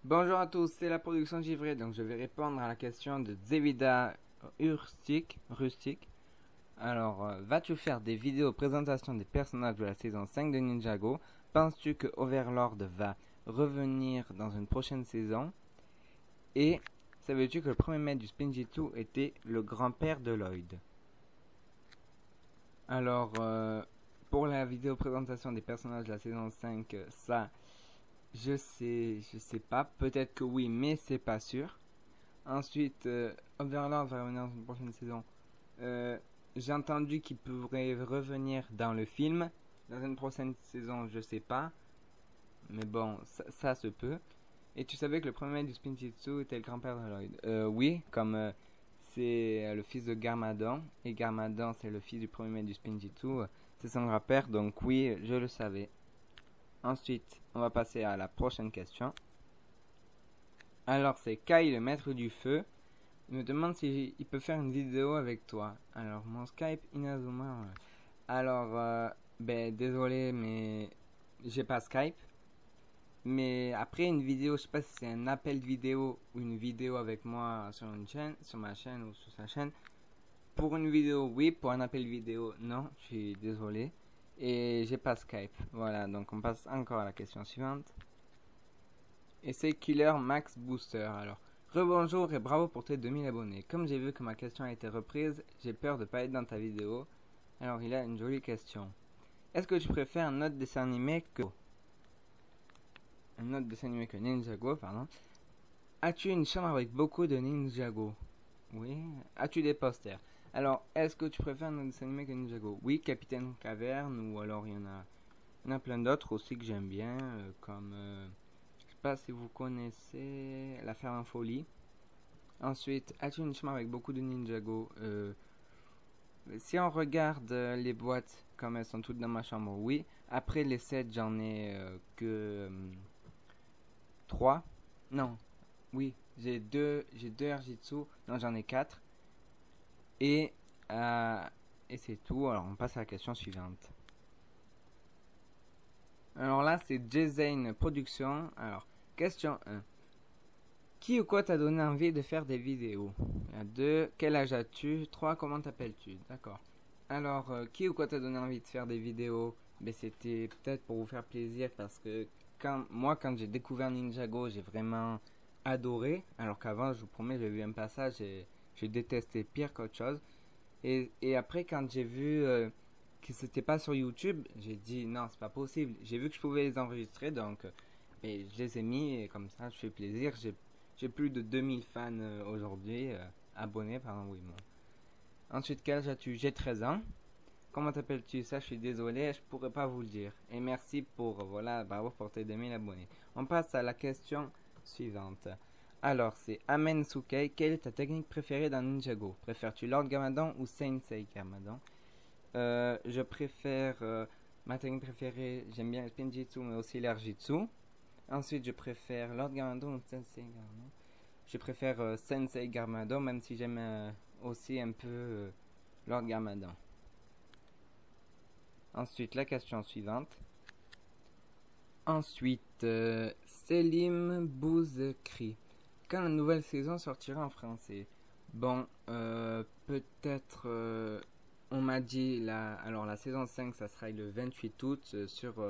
Bonjour à tous, c'est la production Givré, donc je vais répondre à la question de Zevida Rustic. Alors, vas-tu faire des vidéos présentation des personnages de la saison 5 de Ninjago? Penses-tu que Overlord va revenir dans une prochaine saison? Et savais-tu que le premier maître du Spinjitzu était le grand-père de Lloyd? Alors, pour la vidéo présentation des personnages de la saison 5, ça, je sais pas. Peut-être que oui, mais c'est pas sûr. Ensuite, Overlord va revenir dans une prochaine saison. Euh, j'ai entendu qu'il pourrait revenir dans le film. Dans une prochaine saison, je sais pas. Mais bon, ça se peut. Et tu savais que le premier du Spinjitzu était le grand-père de Lloyd? Oui, comme c'est le fils de Garmadon. Et Garmadon, c'est le fils du premier maître du Spinjitzu. C'est son grand-père, donc oui, je le savais. Ensuite, on va passer à la prochaine question. Alors, c'est Kai, le maître du feu. Il me demande si il peut faire une vidéo avec toi. Alors, mon Skype Inazuma. Alors, ben, désolé, mais j'ai pas Skype. Mais après une vidéo, je sais pas si c'est un appel vidéo ou une vidéo avec moi sur une chaîne, sur ma chaîne ou sur sa chaîne. Pour une vidéo, oui. Pour un appel vidéo, non. Je suis désolé. Et j'ai pas Skype. Voilà, donc on passe encore à la question suivante. Et c'est Killer Max Booster. Alors, rebonjour et bravo pour tes 2000 abonnés. Comme j'ai vu que ma question a été reprise, j'ai peur de pas être dans ta vidéo. Alors, il a une jolie question. Est-ce que tu préfères un autre dessin animé que... Un autre dessin animé que Ninjago, pardon. As-tu une chambre avec beaucoup de Ninjago? Oui. As-tu des posters? Alors, est-ce que tu préfères un autre dessin animé que Ninjago? Oui, Capitaine Caverne, ou alors il y en a plein d'autres aussi que j'aime bien, comme... je sais pas si vous connaissez La Ferme en Folie. Ensuite, as-tu une chambre avec beaucoup de Ninjago? Si on regarde les boîtes comme elles sont toutes dans ma chambre, oui. Après les 7, j'en ai que 3. Non, oui, j'ai deux Erjitsu. Non, j'en ai 4. Et, euh, et c'est tout. Alors, on passe à la question suivante. Alors là, c'est Jzane Production. Alors, question 1. Qui ou quoi t'a donné envie de faire des vidéos? 2. Quel âge as-tu? 3. Comment t'appelles-tu? D'accord. Alors, qui ou quoi t'a donné envie de faire des vidéos? Ben, c'était peut-être pour vous faire plaisir parce que quand j'ai découvert Ninjago, j'ai vraiment adoré. Alors qu'avant, je vous promets, j'ai vu un passage et je détestais pire qu'autre chose. Et après, quand j'ai vu que c'était pas sur YouTube, j'ai dit non, c'est pas possible. J'ai vu que je pouvais les enregistrer, donc et je les ai mis et comme ça, je fais plaisir. J'ai plus de 2000 fans aujourd'hui, abonnés, pardon, oui, bon. Ensuite, quel âge as-tu? J'ai 13 ans. Comment t'appelles-tu? Ça, je suis désolé, je pourrais pas vous le dire. Et merci pour, voilà, bravo pour tes 2000 abonnés. On passe à la question suivante. Alors, c'est Amensuke. Quelle est ta technique préférée dans Ninjago? Préfères-tu Lord Garmadon ou Sensei Garmadon? Je préfère, ma technique préférée, j'aime bien le Spinjitzu, mais aussi l'Airjitzu. Ensuite, je préfère Lord Garmadon ou Sensei Garmadon. Je préfère Sensei Garmadon, même si j'aime aussi un peu Lord Garmadon. Ensuite, la question suivante. Ensuite, Selim Bouzekri. Quand la nouvelle saison sortira en français? Bon, peut-être... on m'a dit, alors la saison 5, ça sera le 28 août sur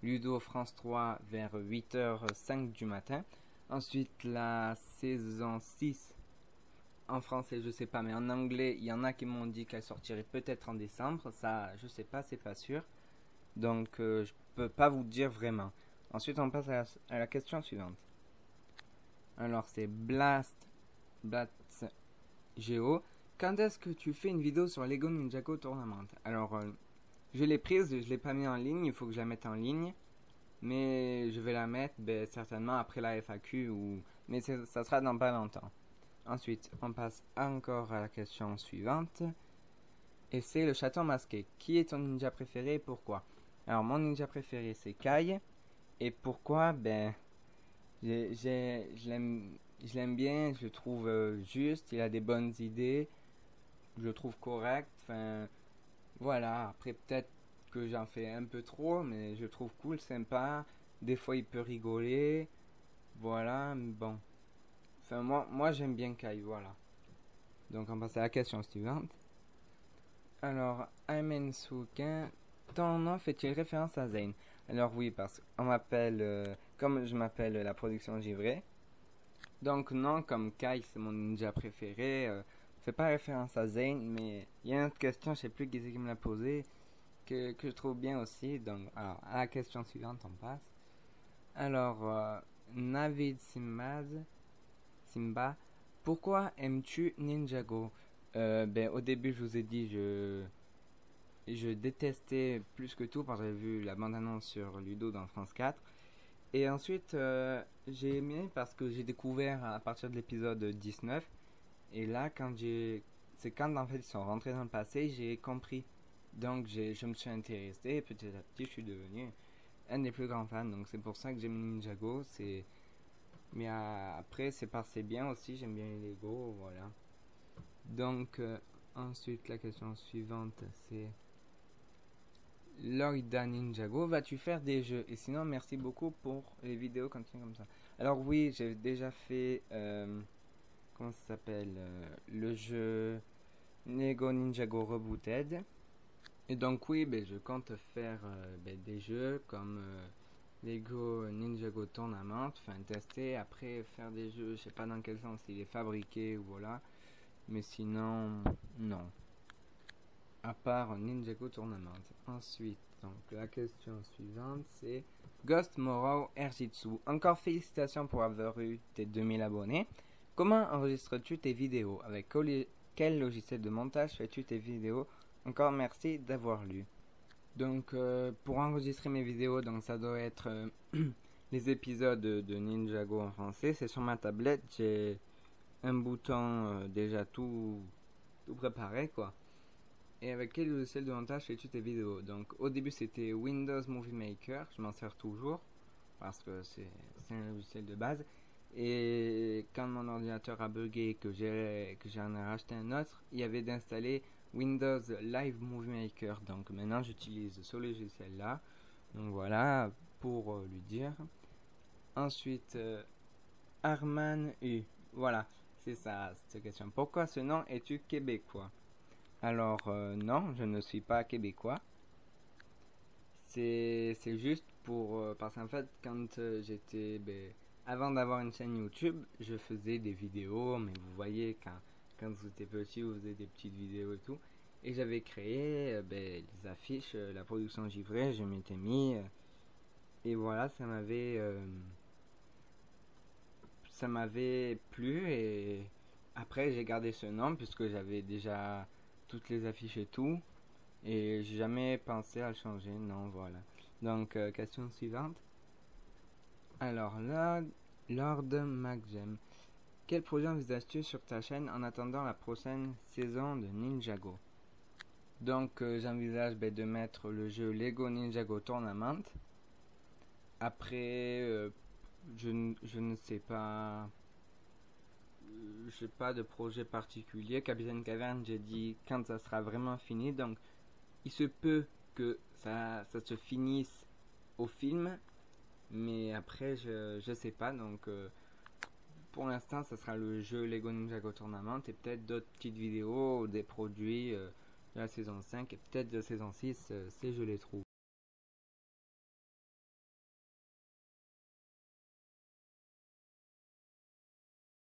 Ludo France 3 vers 8h05 du matin. Ensuite, la saison 6 en français, je sais pas, mais en anglais, il y en a qui m'ont dit qu'elle sortirait peut-être en décembre. Ça, je sais pas, c'est pas sûr. Donc, je peux pas vous dire vraiment. Ensuite, on passe à la question suivante. Alors, c'est Blast Geo. Quand est-ce que tu fais une vidéo sur Lego Ninjago Tournament? Alors, je l'ai prise, je l'ai pas mis en ligne, il faut que je la mette en ligne. Mais je vais la mettre certainement après la FAQ ou... Mais ça sera dans pas longtemps. Ensuite, on passe encore à la question suivante. Et c'est le chaton masqué. Qui est ton ninja préféré et pourquoi? Alors, mon ninja préféré, c'est Kai. Et pourquoi? Ben, je l'aime bien, je le trouve juste, il a des bonnes idées, je le trouve correct. Enfin, voilà. Après, peut-être que j'en fais un peu trop, mais je le trouve cool, sympa. des fois il peut rigoler, voilà, mais bon. Enfin, moi j'aime bien Kai, voilà. Donc on passe à la question suivante. Alors, Aymen Soukin, ton nom fait-il référence à Zayn? Alors oui, parce qu'on m'appelle, comme je m'appelle la production givrée, donc non, comme Kai c'est mon ninja préféré, fait pas référence à Zayn, mais il y a une autre question, je sais plus qui c'est qui me l'a posée, que je trouve bien aussi. Donc, alors, à la question suivante, on passe. Alors, Navid Simba, pourquoi aimes-tu Ninjago? Ben, au début, je vous ai dit, je détestais plus que tout parce que j'avais vu la bande-annonce sur Ludo dans France 4. Et ensuite, j'ai aimé parce que j'ai découvert à partir de l'épisode 19. Et là, c'est quand en fait ils sont rentrés dans le passé, j'ai compris. Donc, je me suis intéressé et petit à petit, je suis devenu un des plus grands fans. Donc, c'est pour ça que j'aime Ninjago. Mais après, c'est bien aussi, j'aime bien les Lego, voilà. Donc, ensuite, la question suivante, c'est Loida Ninjago, vas-tu faire des jeux? Et sinon, merci beaucoup pour les vidéos continues comme ça. Alors oui, j'ai déjà fait, comment ça s'appelle, le jeu Lego Ninjago Rebooted. Et donc oui, ben, je compte faire ben, des jeux comme Lego Ninjago Tournament, enfin tester, après faire des jeux, je sais pas dans quel sens il est fabriqué ou voilà, mais sinon, non. À part Ninjago Tournament. Ensuite, donc la question suivante c'est Ghost Morrow Erjitsu. Encore félicitations pour avoir eu tes 2000 abonnés. Comment enregistres-tu tes vidéos? Avec quel logiciel de montage fais-tu tes vidéos? Encore merci d'avoir lu. Donc pour enregistrer mes vidéos, donc ça doit être les épisodes de Ninjago en français. C'est sur ma tablette, j'ai un bouton déjà tout préparé quoi. Et avec quel logiciel de montage fais-tu tes vidéos? Donc au début c'était Windows Movie Maker, je m'en sers toujours parce que c'est un logiciel de base. Et quand mon ordinateur a bugué et que j'en ai racheté un autre, il y avait d'installer Windows Live Movie Maker. Donc maintenant j'utilise ce logiciel là. Donc voilà pour lui dire. Ensuite Arman U. Voilà, c'est ça cette question. Pourquoi ce nom es-tu québécois? Alors non, je ne suis pas québécois. C'est juste pour parce qu'en fait quand j'étais avant d'avoir une chaîne YouTube, je faisais des vidéos, mais vous voyez quand vous étiez petit, vous faisiez des petites vidéos et tout. Et j'avais créé les affiches, la production givrée, je m'étais mis et voilà, ça m'avait plu et après j'ai gardé ce nom puisque j'avais déjà toutes les affiches et tout. Et j'ai jamais pensé à le changer, non, voilà. Donc, question suivante. Alors là, Lord MacGem, quel projet envisages-tu sur ta chaîne en attendant la prochaine saison de Ninjago? Donc, j'envisage de mettre le jeu Lego Ninjago Tournament. Après, je ne sais pas. J'ai pas de projet particulier. Capitaine Caverne, j'ai dit quand ça sera vraiment fini. Donc, il se peut que ça se finisse au film, mais après je sais pas. Donc pour l'instant ça sera le jeu Lego Ninjago Tournament et peut-être d'autres petites vidéos, des produits de la saison 5 et peut-être de la saison 6 si je les trouve.